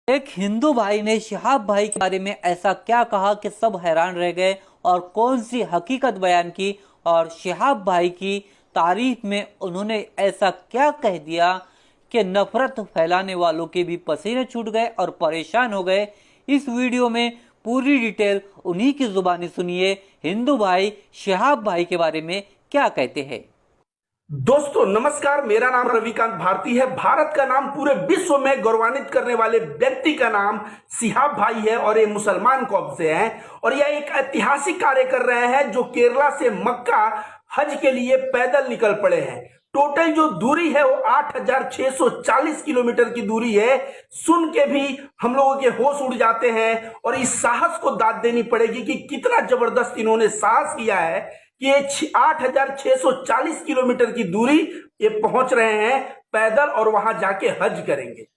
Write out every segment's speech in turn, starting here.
एक हिंदू भाई ने शिहाब भाई के बारे में ऐसा क्या कहा कि सब हैरान रह गए और कौन सी हकीकत बयान की और शिहाब भाई की तारीफ में उन्होंने ऐसा क्या कह दिया कि नफरत फैलाने वालों के भी पसीने छूट गए और परेशान हो गए। इस वीडियो में पूरी डिटेल उन्हीं की जुबानी सुनिए। हिंदू भाई शिहाब भाई के बारे में क्या कहते हैं। दोस्तों नमस्कार, मेरा नाम रविकांत भारती है। भारत का नाम पूरे विश्व में गौरवान्वित करने वाले व्यक्ति का नाम शिहाब भाई है और ये मुसलमान कौम से हैं और यह एक ऐतिहासिक कार्य कर रहे हैं जो केरला से मक्का हज के लिए पैदल निकल पड़े हैं। टोटल जो दूरी है वो 8,640 किलोमीटर की दूरी है। सुन के भी हम लोगों के होश उड़ जाते हैं और इस साहस को दाद देनी पड़ेगी कि कितना जबरदस्त इन्होंने साहस किया है कि ये 8,640 किलोमीटर की दूरी ये पहुंच रहे हैं पैदल और वहां जाके हज करेंगे।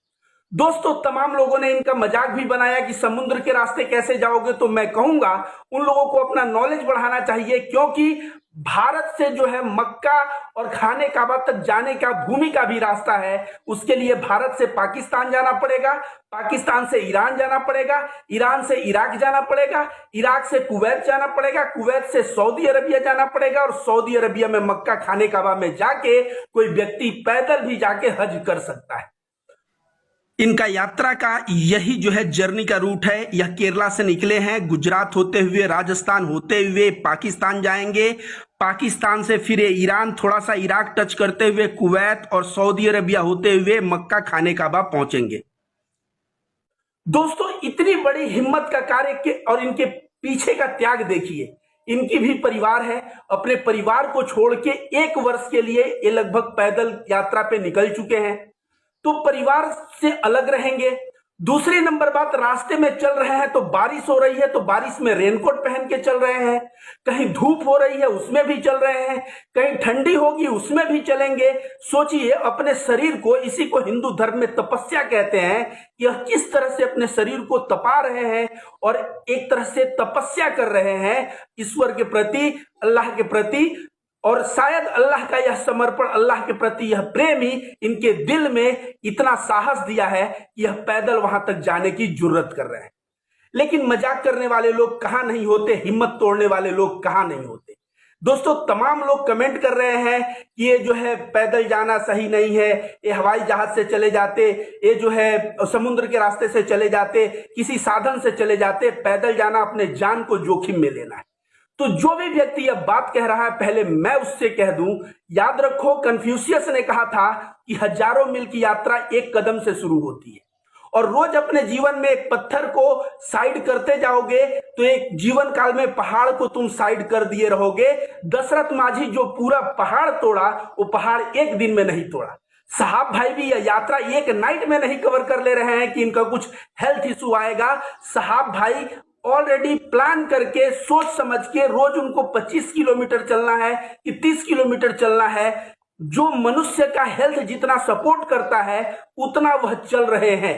दोस्तों तमाम लोगों ने इनका मजाक भी बनाया कि समुद्र के रास्ते कैसे जाओगे, तो मैं कहूंगा उन लोगों को अपना नॉलेज बढ़ाना चाहिए, क्योंकि भारत से जो है मक्का और खाने काबा तक जाने का भूमि का भी रास्ता है। उसके लिए भारत से पाकिस्तान जाना पड़ेगा, पाकिस्तान से ईरान जाना पड़ेगा, ईरान से इराक जाना पड़ेगा, इराक से कुवैत जाना पड़ेगा, कुवैत से सऊदी अरबिया जाना पड़ेगा और सऊदी अरबिया में मक्का खाने काबा में जाके कोई व्यक्ति पैदल भी जाके हज कर सकता है। इनका यात्रा का यही जो है जर्नी का रूट है। यह केरला से निकले हैं, गुजरात होते हुए, राजस्थान होते हुए पाकिस्तान जाएंगे, पाकिस्तान से फिर ईरान, थोड़ा सा इराक टच करते हुए कुवैत और सऊदी अरबिया होते हुए मक्का खाने काबा पहुंचेंगे। दोस्तों इतनी बड़ी हिम्मत का कार्य के और इनके पीछे का त्याग देखिए। इनकी भी परिवार है, अपने परिवार को छोड़ के 1 वर्ष के लिए ये लगभग पैदल यात्रा पे निकल चुके हैं, तो परिवार से अलग रहेंगे। दूसरी नंबर बात, रास्ते में चल रहे हैं तो बारिश हो रही है, तो बारिश में रेनकोट पहन के चल रहे हैं, कहीं धूप हो रही है उसमें भी चल रहे हैं, कहीं ठंडी होगी उसमें भी चलेंगे। सोचिए अपने शरीर को, इसी को हिंदू धर्म में तपस्या कहते हैं, यह किस तरह से अपने शरीर को तपा रहे हैं और एक तरह से तपस्या कर रहे हैं ईश्वर के प्रति, अल्लाह के प्रति। और शायद अल्लाह का यह समर्पण, अल्लाह के प्रति यह प्रेम ही इनके दिल में इतना साहस दिया है कि यह पैदल वहां तक जाने की जुर्रत कर रहे हैं। लेकिन मजाक करने वाले लोग कहां नहीं होते, हिम्मत तोड़ने वाले लोग कहां नहीं होते। दोस्तों तमाम लोग कमेंट कर रहे हैं कि ये जो है पैदल जाना सही नहीं है, ये हवाई जहाज से चले जाते, ये जो है समुद्र के रास्ते से चले जाते, किसी साधन से चले जाते। पैदल जाना अपने जान को जोखिम में लेना है। तो जो भी व्यक्ति यह बात कह रहा है, पहले मैं उससे कह दूं, याद रखो कन्फ्यूशियस ने कहा था कि हजारों मील की यात्रा 1 कदम से शुरू होती है और रोज अपने जीवन में एक पत्थर को साइड करते जाओगे तो एक जीवन काल में पहाड़ को तुम साइड कर दिए रहोगे। दशरथ माझी जो पूरा पहाड़ तोड़ा, वो पहाड़ 1 दिन में नहीं तोड़ा। साहब भाई भी यह यात्रा 1 नाइट में नहीं कवर कर ले रहे हैं कि इनका कुछ हेल्थ इशू आएगा। साहब भाई ऑलरेडी प्लान करके, सोच समझ के, रोज उनको 25 किलोमीटर चलना है कि 30 किलोमीटर चलना है। जो मनुष्य का हेल्थ जितना सपोर्ट करता है उतना वह चल रहे हैं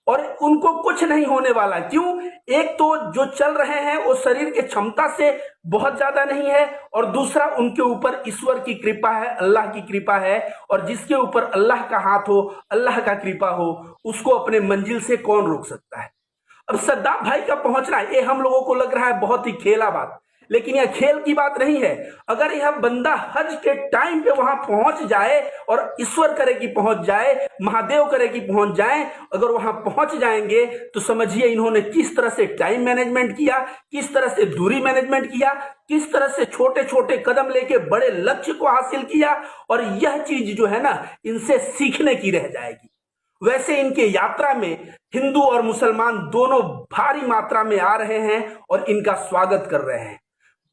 और उनको कुछ नहीं होने वाला। क्यों? एक तो जो चल रहे हैं वो शरीर की क्षमता से बहुत ज्यादा नहीं है और दूसरा उनके ऊपर ईश्वर की कृपा है, अल्लाह की कृपा है। और जिसके ऊपर अल्लाह का हाथ हो, अल्लाह का कृपा हो, उसको अपने मंजिल से कौन रोक सकता है। अब सद्दाम भाई का पहुंचना, ये हम लोगों को लग रहा है बहुत ही खेला बात, लेकिन यह खेल की बात नहीं है। अगर यह बंदा हज के टाइम पे वहां पहुंच जाए और ईश्वर करे कि पहुंच जाए, महादेव करे कि पहुंच जाए, अगर वहां पहुंच जाएंगे तो समझिए इन्होंने किस तरह से टाइम मैनेजमेंट किया, किस तरह से दूरी मैनेजमेंट किया, किस तरह से छोटे छोटे कदम लेके बड़े लक्ष्य को हासिल किया। और यह चीज जो है ना, इनसे सीखने की रह जाएगी। वैसे इनके यात्रा में हिंदू और मुसलमान दोनों भारी मात्रा में आ रहे हैं और इनका स्वागत कर रहे हैं।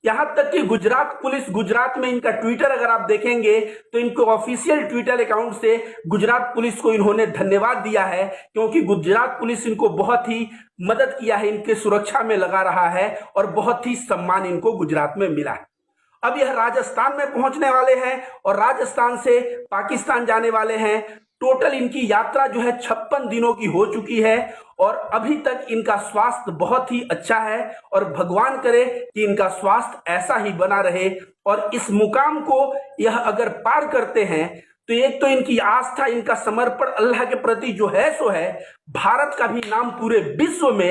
यहां तक कि गुजरात पुलिस, गुजरात में इनका ट्विटर अगर आप देखेंगे तो इनको ऑफिशियल ट्विटर अकाउंट से गुजरात पुलिस को इन्होंने धन्यवाद दिया है, क्योंकि गुजरात पुलिस इनको बहुत ही मदद किया है, इनके सुरक्षा में लगा रहा है और बहुत ही सम्मान इनको गुजरात में मिला है। अब यह राजस्थान में पहुंचने वाले हैं और राजस्थान से पाकिस्तान जाने वाले हैं। टोटल इनकी यात्रा जो है 56 दिनों की हो चुकी है और अभी तक इनका स्वास्थ्य बहुत ही अच्छा है और भगवान करे कि इनका स्वास्थ्य ऐसा ही बना रहे और इस मुकाम को यह अगर पार करते हैं तो एक तो इनकी आस्था, इनका समर्पण अल्लाह के प्रति जो है सो है, भारत का भी नाम पूरे विश्व में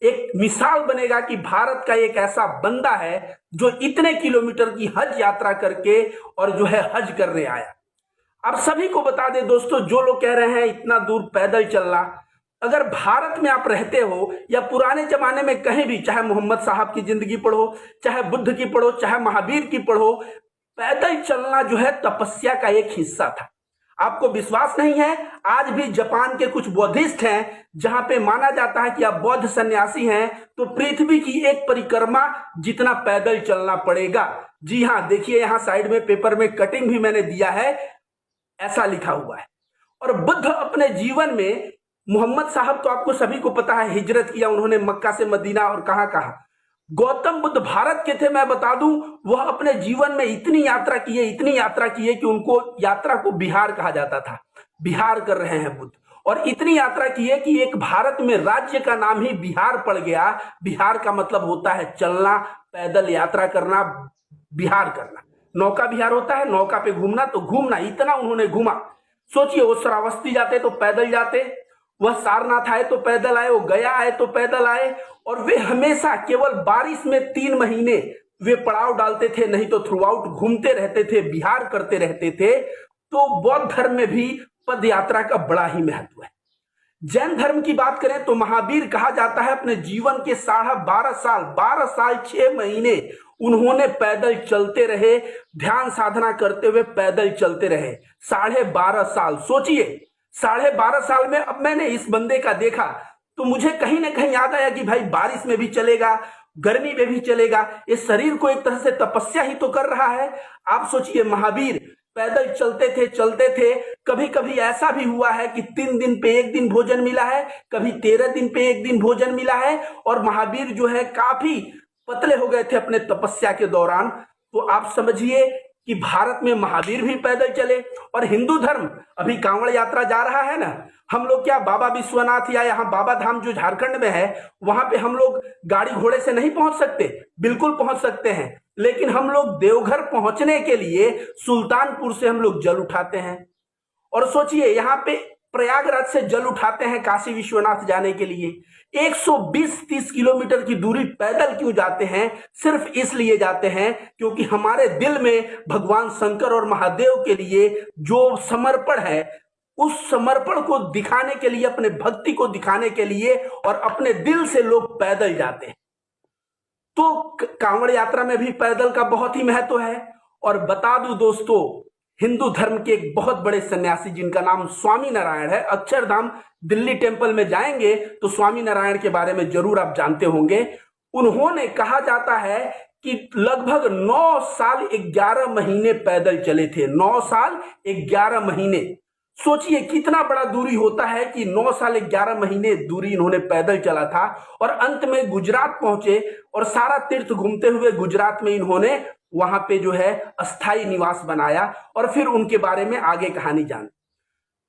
एक मिसाल बनेगा कि भारत का एक ऐसा बंदा है जो इतने किलोमीटर की हज यात्रा करके और जो है हज करने आया। अब सभी को बता दें दोस्तों, जो लोग कह रहे हैं इतना दूर पैदल चलना, अगर भारत में आप रहते हो या पुराने जमाने में कहीं भी, चाहे मोहम्मद साहब की जिंदगी पढ़ो, चाहे बुद्ध की पढ़ो, चाहे महावीर की पढ़ो, पैदल चलना जो है तपस्या का एक हिस्सा था। आपको विश्वास नहीं है, आज भी जापान के कुछ बौद्धिस्ट हैं जहां पे माना जाता है कि आप बौद्ध सन्यासी हैं तो पृथ्वी की एक परिक्रमा जितना पैदल चलना पड़ेगा। जी हां, देखिए यहां साइड में पेपर में कटिंग भी मैंने दिया है, ऐसा लिखा हुआ है। और बुद्ध अपने जीवन में, मोहम्मद साहब तो आपको सभी को पता है हिजरत किया उन्होंने मक्का से मदीना और कहां कहां। गौतम बुद्ध भारत के थे, मैं बता दूं, वह अपने जीवन में इतनी यात्रा किए कि उनको यात्रा को बिहार कहा जाता था। बिहार कर रहे हैं बुद्ध, और इतनी यात्रा की है कि एक भारत में राज्य का नाम ही बिहार पड़ गया। बिहार का मतलब होता है चलना, पैदल यात्रा करना, बिहार करना। नौका विहार होता है, नौका पे घूमना, तो घूमना, इतना उन्होंने घूमा। सोचिए, वो श्रावस्ती जाते तो पैदल जाते, वह सारनाथ आए तो पैदल आए, वो गया आए तो पैदल आए, और वे हमेशा केवल बारिश में 3 महीने वे पड़ाव डालते थे, नहीं तो थ्रू आउट घूमते रहते थे, विहार करते रहते थे। तो बौद्ध धर्म में भी पद यात्रा का बड़ा ही महत्व है। जैन धर्म की बात करें तो महावीर कहा जाता है अपने जीवन के 12 साल 6 महीने उन्होंने पैदल चलते रहे, ध्यान साधना करते हुए पैदल चलते रहे। 12.5 साल, सोचिए 12.5 साल में। अब मैंने इस बंदे का देखा तो मुझे कहीं ना कहीं याद आया कि भाई बारिश में भी चलेगा, गर्मी में भी चलेगा, ये शरीर को एक तरह से तपस्या ही तो कर रहा है। आप सोचिए, महावीर पैदल चलते थे। कभी कभी ऐसा भी हुआ है कि 3 दिन पे 1 दिन भोजन मिला है, कभी 13 दिन पे 1 दिन भोजन मिला है, और महावीर जो है काफी पतले हो गए थे अपने तपस्या के दौरान। तो आप समझिए कि भारत में महावीर भी पैदल चले। और हिंदू धर्म, अभी कांवड़ यात्रा जा रहा है ना, हम लोग क्या बाबा विश्वनाथ या यहाँ बाबा धाम जो झारखंड में है, वहां पे हम लोग गाड़ी घोड़े से नहीं पहुंच सकते? बिल्कुल पहुंच सकते हैं, लेकिन हम लोग देवघर पहुंचने के लिए सुल्तानपुर से हम लोग जल उठाते हैं। और सोचिए, यहाँ पे प्रयागराज से जल उठाते हैं काशी विश्वनाथ जाने के लिए। 120-30 किलोमीटर की दूरी पैदल क्यों जाते हैं? सिर्फ इसलिए जाते हैं क्योंकि हमारे दिल में भगवान शंकर और महादेव के लिए जो समर्पण है, उस समर्पण को दिखाने के लिए, अपने भक्ति को दिखाने के लिए, और अपने दिल से लोग पैदल जाते हैं। तो कांवड़ यात्रा में भी पैदल का बहुत ही महत्व है। और बता दूं दोस्तों, हिंदू धर्म के एक बहुत बड़े सन्यासी जिनका नाम स्वामी नारायण है, अक्षरधाम दिल्ली टेम्पल में जाएंगे तो स्वामी नारायण के बारे में जरूर आप जानते होंगे। उन्होंने, कहा जाता है कि लगभग 9 साल 11 महीने पैदल चले थे। 9 साल 11 महीने, सोचिए कितना बड़ा दूरी होता है कि 9 साल 11 महीने दूरी इन्होंने पैदल चला था। और अंत में गुजरात पहुंचे, और सारा तीर्थ घूमते हुए गुजरात में इन्होंने वहां पे जो है अस्थाई निवास बनाया, और फिर उनके बारे में आगे कहानी जान।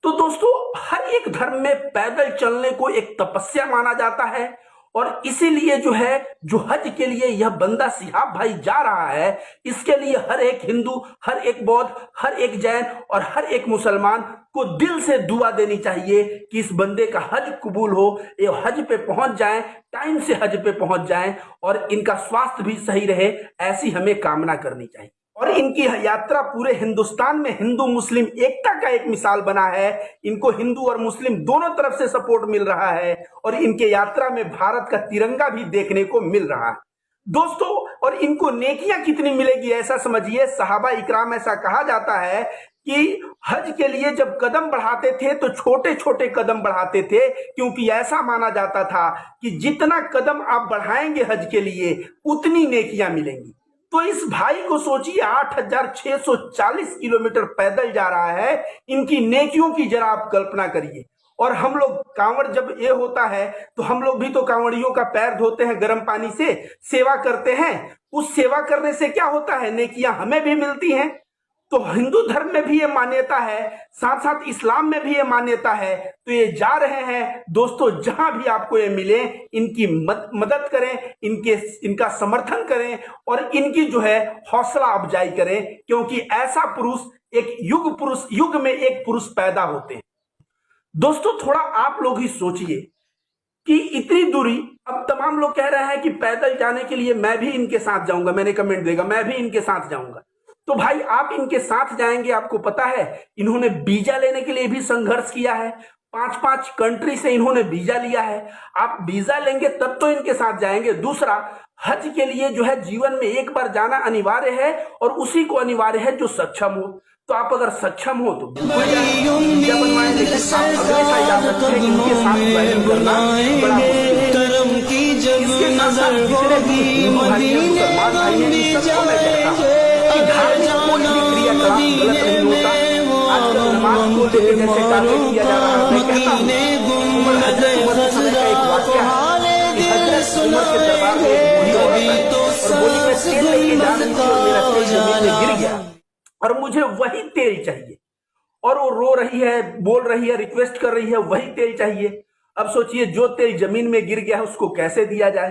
तो दोस्तों, हर एक धर्म में पैदल चलने को एक तपस्या माना जाता है, और इसीलिए जो है, जो हज के लिए यह बंदा शिहाब भाई जा रहा है, इसके लिए हर एक हिंदू, हर एक बौद्ध, हर एक जैन और हर एक मुसलमान को दिल से दुआ देनी चाहिए कि इस बंदे का हज कबूल हो, ये हज पे पहुंच जाएं, टाइम से हज पे पहुंच जाएं, और इनका स्वास्थ्य भी सही रहे, ऐसी हमें कामना करनी चाहिए। और इनकी यात्रा पूरे हिंदुस्तान में हिंदू मुस्लिम एकता का एक मिसाल बना है। इनको हिंदू और मुस्लिम दोनों तरफ से सपोर्ट मिल रहा है, और इनके यात्रा में भारत का तिरंगा भी देखने को मिल रहा है दोस्तों। और इनको नेकियां कितनी मिलेगी, ऐसा समझिए, सहाबा इकराम, ऐसा कहा जाता है कि हज के लिए जब कदम बढ़ाते थे तो छोटे छोटे कदम बढ़ाते थे, क्योंकि ऐसा माना जाता था कि जितना कदम आप बढ़ाएंगे हज के लिए, उतनी नेकियां मिलेंगी। तो इस भाई को सोचिए, 8640 किलोमीटर पैदल जा रहा है, इनकी नेकियों की जरा आप कल्पना करिए। और हम लोग कांवड़ जब ये होता है तो हम लोग भी तो कांवड़ियों का पैर धोते हैं गर्म पानी से, सेवा करते हैं। उस सेवा करने से क्या होता है? नेकियां हमें भी मिलती हैं। तो हिंदू धर्म में भी ये मान्यता है, साथ साथ इस्लाम में भी ये मान्यता है। तो ये जा रहे हैं दोस्तों, जहां भी आपको ये मिले, इनकी मदद करें, इनका समर्थन करें, और इनकी जो है हौसला अफजाई करें, क्योंकि ऐसा पुरुष एक युग में एक पुरुष पैदा होते हैं। दोस्तों थोड़ा आप लोग ही सोचिए कि इतनी दूरी, अब तमाम लोग कह रहे हैं कि पैदल जाने के लिए मैं भी इनके साथ जाऊंगा, मैंने कमेंट देगा मैं भी इनके साथ जाऊंगा। तो भाई आप इनके साथ जाएंगे, आपको पता है इन्होंने वीजा लेने के लिए भी संघर्ष किया है, 5-5 कंट्री से इन्होंने वीजा लिया है। आप वीजा लेंगे तब तो इनके साथ जाएंगे। दूसरा, हज के लिए जो है जीवन में एक बार जाना अनिवार्य है और उसी को अनिवार्य है जो सक्षम हो। तो आप अगर सक्षम हो तो वीजा बनवाएं, लेकिन आप अगले साल जा सकते हैं, इनके साथ ट्रैवल करना बड़ा मुश्किल है। इसके साथ साथ जितने भी हिंदू भाई हैं, मुसलमान भाई हैं, इन सबको मैं कहता हूं कि धार्मिक कोई भी क्रियाकलाप गलत नहीं होता। आजकल नमाज को लेकर जैसे कार्य किया जा रहा है, मैं कहता हूं हजरत उमर के समय का एक वाकया है कि हजरत उमर के दरबार में एक बूढ़ी औरत आई और बोली मैं तेल लेके जा रही थी और मेरा तेल जमीन में गिर गया और मुझे वही तेल चाहिए। और वो रो रही है, बोल रही है, रिक्वेस्ट कर रही है, वही तेल चाहिए। अब सोचिए जो तेल जमीन में गिर गया है उसको कैसे दिया जाए।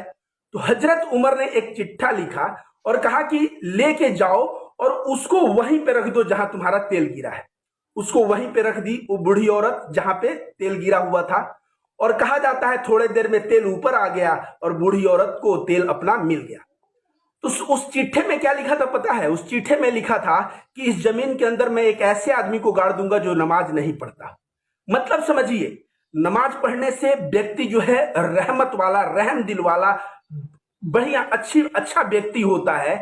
तो हजरत उमर ने एक चिट्ठा लिखा और कहा कि लेके जाओ और उसको वहीं पे रख दो जहां तुम्हारा तेल गिरा है। उसको वहीं पे रख दी वो बूढ़ी औरत जहां पे तेल गिरा हुआ था। और कहा जाता है थोड़े देर में तेल ऊपर आ गया और बूढ़ी औरत को तेल अपना मिल गया। तो उस चिट्ठे में क्या लिखा था पता है? उस चिट्ठे में लिखा था कि इस जमीन के अंदर मैं एक ऐसे आदमी को गाड़ दूंगा जो नमाज नहीं पढ़ता। मतलब समझिए, नमाज पढ़ने से व्यक्ति जो है रहमत वाला, रहम दिल वाला, बढ़िया अच्छा व्यक्ति होता है।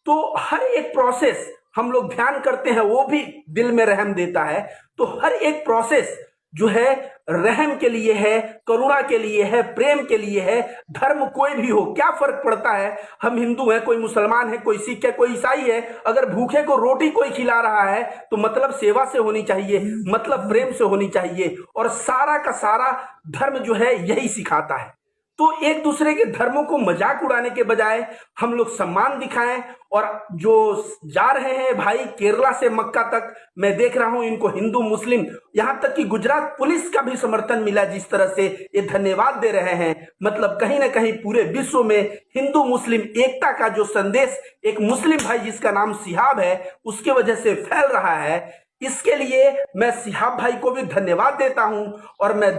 तो हर एक प्रोसेस हम लोग ध्यान करते हैं वो भी दिल में रहम देता है। तो हर एक प्रोसेस जो है रहम के लिए है, करुणा के लिए है, प्रेम के लिए है। धर्म कोई भी हो, क्या फर्क पड़ता है? हम हिंदू हैं, कोई मुसलमान है, कोई सिख है, कोई ईसाई है। अगर भूखे को रोटी कोई खिला रहा है तो मतलब सेवा से होनी चाहिए, मतलब प्रेम से होनी चाहिए। और सारा का सारा धर्म जो है यही सिखाता है। तो एक दूसरे के धर्मों को मजाक उड़ाने के बजाय हम लोग सम्मान दिखाएं। और जो जा रहे हैं भाई केरला से मक्का तक, मैं देख रहा हूं इनको हिंदू मुस्लिम, यहां तक कि गुजरात पुलिस का भी समर्थन मिला, जिस तरह से ये धन्यवाद दे रहे हैं। मतलब कहीं ना कहीं पूरे विश्व में हिंदू मुस्लिम एकता का जो संदेश एक मुस्लिम भाई जिसका नाम सिहाब है उसके वजह से फैल रहा है। इसके लिए मैं सिहाब भाई को भी धन्यवाद देता हूं और मैं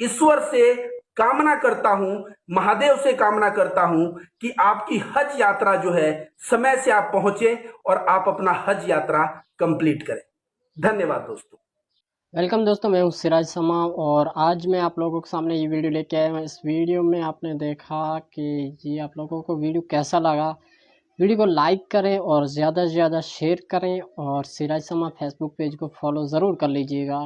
ईश्वर से कामना करता हूं, महादेव से कामना करता हूं कि आपकी हज यात्रा जो है समय से आप पहुंचे और आप अपना हज यात्रा कंप्लीट करें। धन्यवाद दोस्तों। वेलकम दोस्तों, मैं हूं सिराज समा और आज मैं आप लोगों के सामने ये वीडियो लेके आया हूं। इस वीडियो में आपने देखा कि जी आप लोगों को वीडियो कैसा लगा। वीडियो को लाइक करें और ज़्यादा से ज़्यादा शेयर करें और सिराज समा फेसबुक पेज को फॉलो ज़रूर कर लीजिएगा।